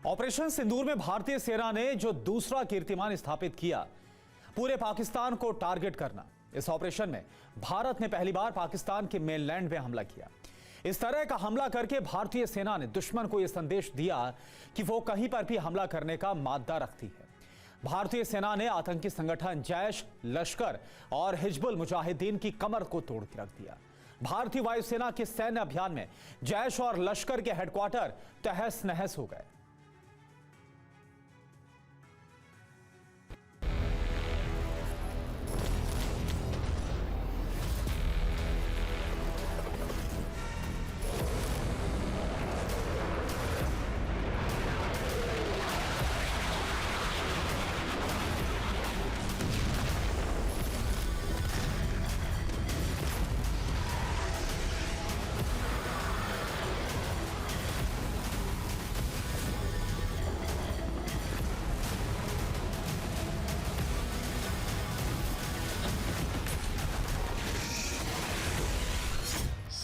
Operation सिंदूर में भारतीय सेना ने जो दूसरा कीर्तिमान स्थापित किया, पूरे पाकिस्तान को टारगेट करना। इस ऑपरेशन में भारत ने पहली बार पाकिस्तान के मेनलैंड में हमला किया। इस तरह का हमला करके भारतीय सेना ने दुश्मन को यह संदेश दिया कि वो कहीं पर भी हमला करने का मादा रखती है। भारतीय सेना ने आतंकी संगठन जैश, लश्कर और हिजबुल मुजाहिदीन की कमर को तोड़ के रख दिया। भारतीय वायुसेना के सैन्य अभियान में जैश और लश्कर के हेडक्वार्टर तहस नहस हो गए।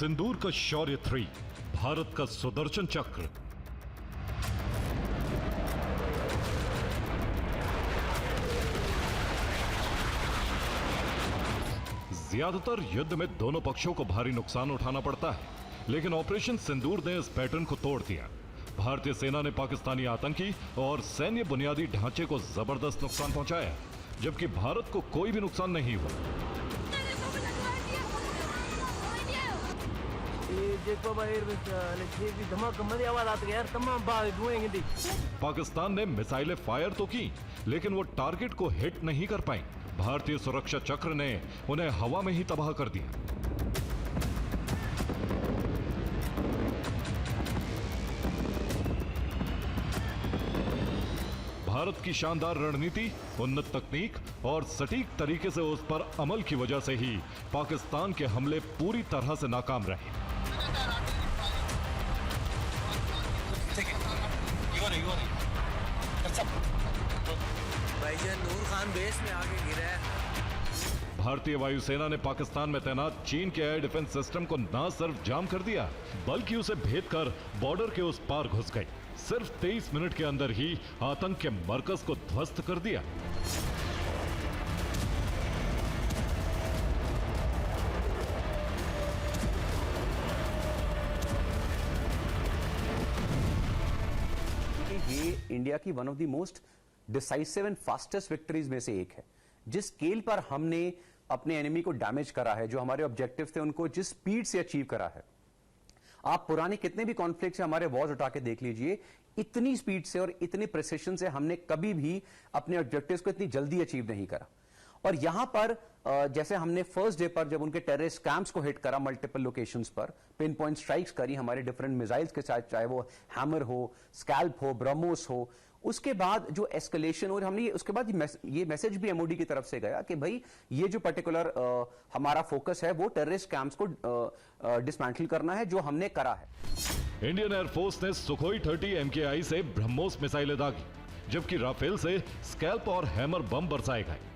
सिंदूर का शौर्य 3, भारत का सुदर्शन चक्र। ज्यादातर युद्ध में दोनों पक्षों को भारी नुकसान उठाना पड़ता है, लेकिन ऑपरेशन सिंदूर ने इस पैटर्न को तोड़ दिया। भारतीय सेना ने पाकिस्तानी आतंकी और सैन्य बुनियादी ढांचे को जबरदस्त नुकसान पहुंचाया, जबकि भारत को कोई भी नुकसान नहीं हुआ। पाकिस्तान ने मिसाइलें फायर तो की, लेकिन वो टारगेट को हिट नहीं कर पाई। भारतीय सुरक्षा चक्र ने उन्हें हवा में ही तबाह कर दिया। भारत की शानदार रणनीति, उन्नत तकनीक और सटीक तरीके से उस पर अमल की वजह से ही पाकिस्तान के हमले पूरी तरह से नाकाम रहे। भाईजान नूर खान बेस में आके गिरा है। भारतीय वायुसेना ने पाकिस्तान में तैनात चीन के एयर डिफेंस सिस्टम को न सिर्फ जाम कर दिया, बल्कि उसे भेद कर बॉर्डर के उस पार घुस गई। सिर्फ 23 मिनट के अंदर ही आतंक के मरकज को ध्वस्त कर दिया। ये इंडिया की one of the most decisive and fastest victories में से एक है। जिस स्केल पर हमने अपने एनिमी को डैमेज करा है, जो हमारे ऑब्जेक्टिव थे उनको जिस स्पीड से अचीव करा है, आप पुराने कितने भी कॉन्फ्लिक्ट से हमारे वॉर्स उठा के देख लीजिए, इतनी स्पीड से और इतने प्रिसिशन से हमने कभी भी अपने ऑब्जेक्टिव्स को इतनी जल्दी अचीव नहीं करा। और यहां पर जैसे हमने फर्स्ट डे पर जब उनके टेररिस्ट कैंप्स को हिट करा, मल्टीपल लोकेशंस पर पिन पॉइंट स्ट्राइक्स करी हमारे डिफरेंट मिसाइल्स के साथ, चाहे वो हैमर हो, स्कैल्प हो, ब्रह्मोस हो, उसके बाद जो एस्केलेशन, और हमने उसके बाद ये मैसेज भी एमओडी की तरफ से गया कि भाई ये जो पर्टिकुलर हमारा फोकस है वो टेररिस्ट कैंप्स को डिसमेंटल करना है, जो हमने करा है। इंडियन एयरफोर्स ने सुखोई 30 MKI से ब्रह्मोस मिसाइलें दागी, जबकि राफेल से स्कैल्प और हैमर बम बरसाए गए।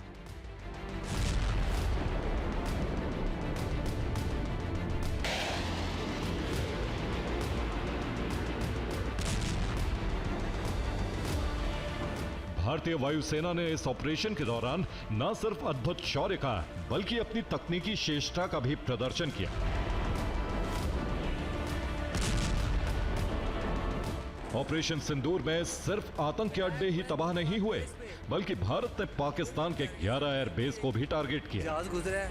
भारतीय वायुसेना ने इस ऑपरेशन के दौरान न सिर्फ अद्भुत शौर्य का, बल्कि अपनी तकनीकी श्रेष्ठता का भी प्रदर्शन किया। ऑपरेशन सिंदूर में सिर्फ आतंक के अड्डे ही तबाह नहीं हुए, बल्कि भारत ने पाकिस्तान के 11 एयरबेस को भी टारगेट किया। जहाज गुजरा है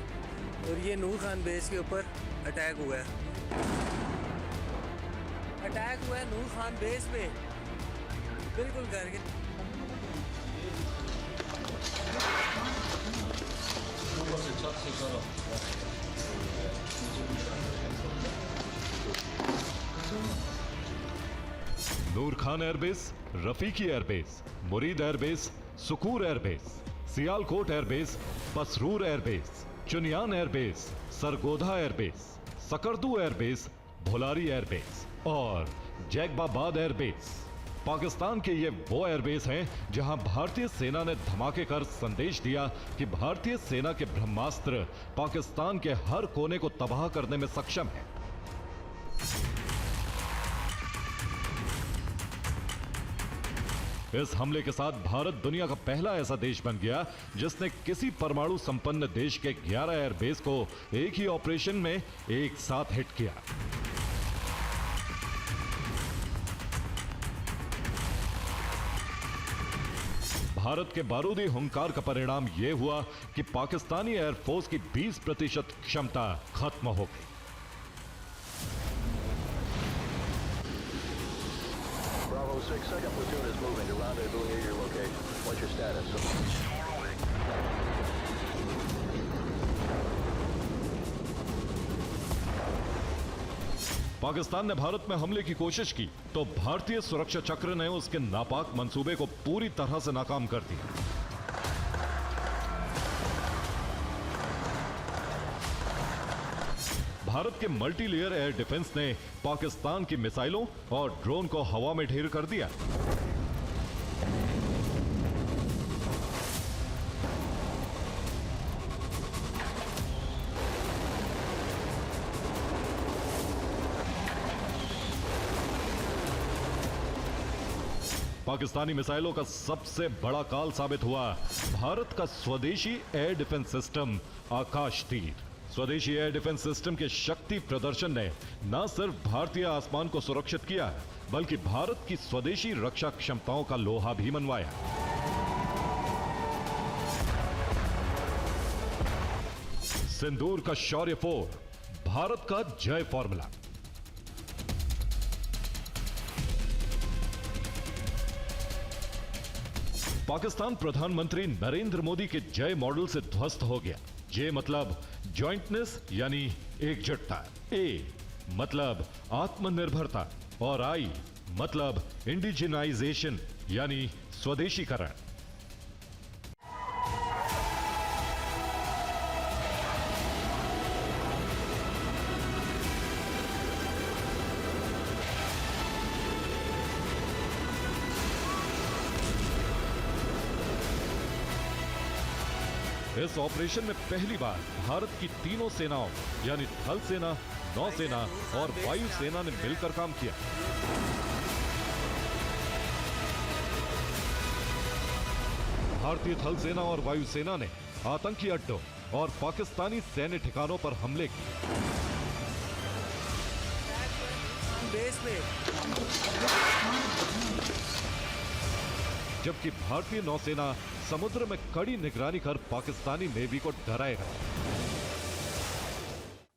और ये नूर खान बेस के ऊपर अटैक हुआ है। अटैक हुआ है नूर खान बेस पे, बिल्कुल करके। नूर खान एयरबेस, रफीकी एयरबेस, मुरीद airbase, Sukkur airbase, Sialkot airbase, Pasrur airbase, Chunian airbase, Sargodha airbase, Skardu airbase, Bholari airbase और जैकबाबाद एयरबेस। पाकिस्तान के ये वो एयरबेस हैं जहां भारतीय सेना ने धमाके कर संदेश दिया कि भारतीय सेना के ब्रह्मास्त्र पाकिस्तान के हर कोने को तबाह करने में सक्षम है। इस हमले के साथ भारत दुनिया का पहला ऐसा देश बन गया जिसने किसी परमाणु संपन्न देश के 11 एयरबेस को एक ही ऑपरेशन में एक साथ हिट किया। भारत के बारूदी हुंकार का परिणाम यह हुआ कि पाकिस्तानी एयरफोर्स की 20% क्षमता खत्म हो गई। Bravo 6, second platoon is moving to rendezvous near your location. What's your status? Pakistan ने भारत में हमले की कोशिश की तो भारतीय सुरक्षा चक्र ने उसके नापाक मंसूबे को पूरी तरह से नाकाम कर दिया। भारत के मल्टी लेयर एयर डिफेंस ने पाकिस्तान की मिसाइलों और ड्रोन को हवा में ढेर कर दिया। पाकिस्तानी मिसाइलों का सबसे बड़ा काल साबित हुआ भारत का स्वदेशी एयर डिफेंस सिस्टम आकाश तीर। स्वदेशी एयर डिफेंस सिस्टम के शक्ति प्रदर्शन ने न सिर्फ भारतीय आसमान को सुरक्षित किया बल्कि भारत की स्वदेशी रक्षा क्षमताओं का लोहा भी मनवाया। सिंदूर का शौर्य 4, भारत का जय फॉर्मूला। पाकिस्तान प्रधानमंत्री नरेंद्र मोदी के जय मॉडल से ध्वस्त हो गया। जे मतलब जॉइंटनेस यानी एकजुटता, ए मतलब आत्मनिर्भरता और आई मतलब इंडिजिनाइजेशन यानी स्वदेशीकरण। इस ऑपरेशन में पहली बार भारत की तीनों सेनाओं यानी थल सेना, नौसेना और वायु सेना ने मिलकर काम किया। भारतीय थल सेना और वायु सेना ने आतंकी अड्डों और पाकिस्तानी सैन्य ठिकानों पर हमले किए। बेस पे जबकि भारतीय नौसेना समुद्र में कड़ी निगरानी कर पाकिस्तानी नेवी को डराएगा।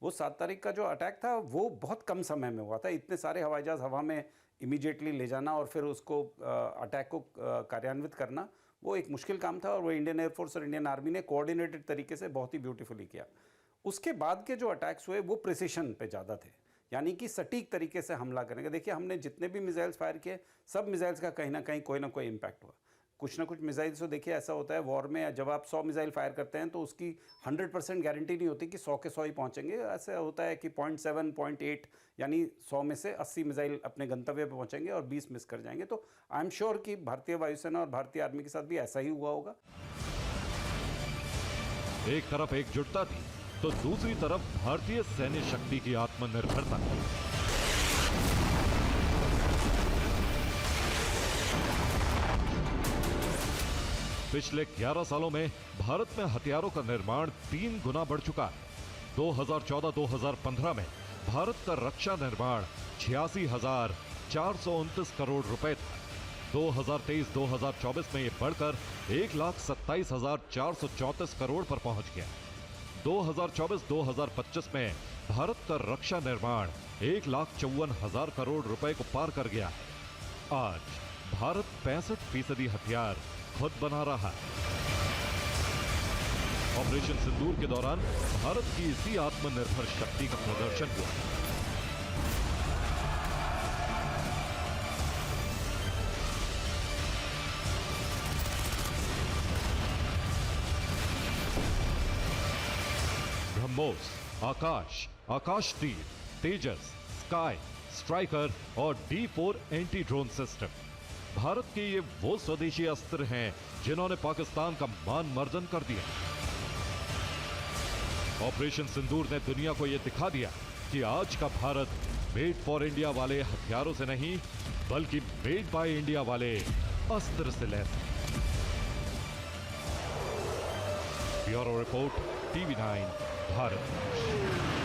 वो 7 तारीख का जो अटैक था वो बहुत कम समय में हुआ था। इतने सारे हवाई जहाज हवा में इमीडिएटली ले जाना और फिर उसको अटैक को कार्यान्वित करना वो एक मुश्किल काम था और वो इंडियन एयरफोर्स और इंडियन आर्मी ने कोऑर्डिनेटेड तरीके से बहुत ही ब्यूटीफुली किया। उसके बाद के जो अटैक्स हुए वो प्रिसिशन पे ज़्यादा थे, यानी कि सटीक तरीके से हमला करेंगे। देखिए हमने जितने भी मिसाइल्स फायर किए सब मिसाइल्स का कहीं ना कहीं कोई ना कोई इम्पैक्ट हुआ। कुछ ना कुछ मिसाइल्स तो देखिए ऐसा होता है वॉर में, जब आप 100 मिसाइल फायर करते हैं तो उसकी 100% गारंटी नहीं होती कि 100 के 100 ही पहुंचेंगे। ऐसा होता है कि 0.7, 0.8 यानी 100 में से 80 मिसाइल अपने गंतव्य पे पहुंचेंगे और 20 मिस कर जाएंगे। तो आई एम श्योर कि भारतीय वायुसेना और भारतीय आर्मी के साथ भी ऐसा ही हुआ होगा। एक तरफ एकजुटता थी तो दूसरी तरफ भारतीय सैन्य शक्ति की आत्मनिर्भरता। पिछले 11 सालों में भारत में हथियारों का निर्माण 3 गुना बढ़ चुका है। 2014-2015 में भारत का रक्षा निर्माण 86,429 करोड़ रुपए था। 2023-2024 में यह बढ़कर 1,27,434 करोड़ पर पहुंच गया। 2024-2025 में भारत का रक्षा निर्माण 1,54,000 करोड़ रुपए को पार कर गया। आज भारत 65% हथियार खुद बना रहा है। ऑपरेशन सिंदूर के दौरान भारत की इसी आत्मनिर्भर शक्ति का प्रदर्शन हुआ। ब्रह्मोस, आकाश, आकाश तीर, तेजस, स्काई, स्ट्राइकर और D4 anti drone system Bharat के ये वो स्वदेशी अस्त्र हैं जिन्होंने पाकिस्तान का मान मर्दन कर दिया। ऑपरेशन सिंदूर ने दुनिया को यह दिखा दिया कि आज का भारत मेड फॉर इंडिया वाले हथियारों से नहीं बल्कि मेड बाय इंडिया वाले अस्त्र से लैस है। Bureau report, TV9 Bharat.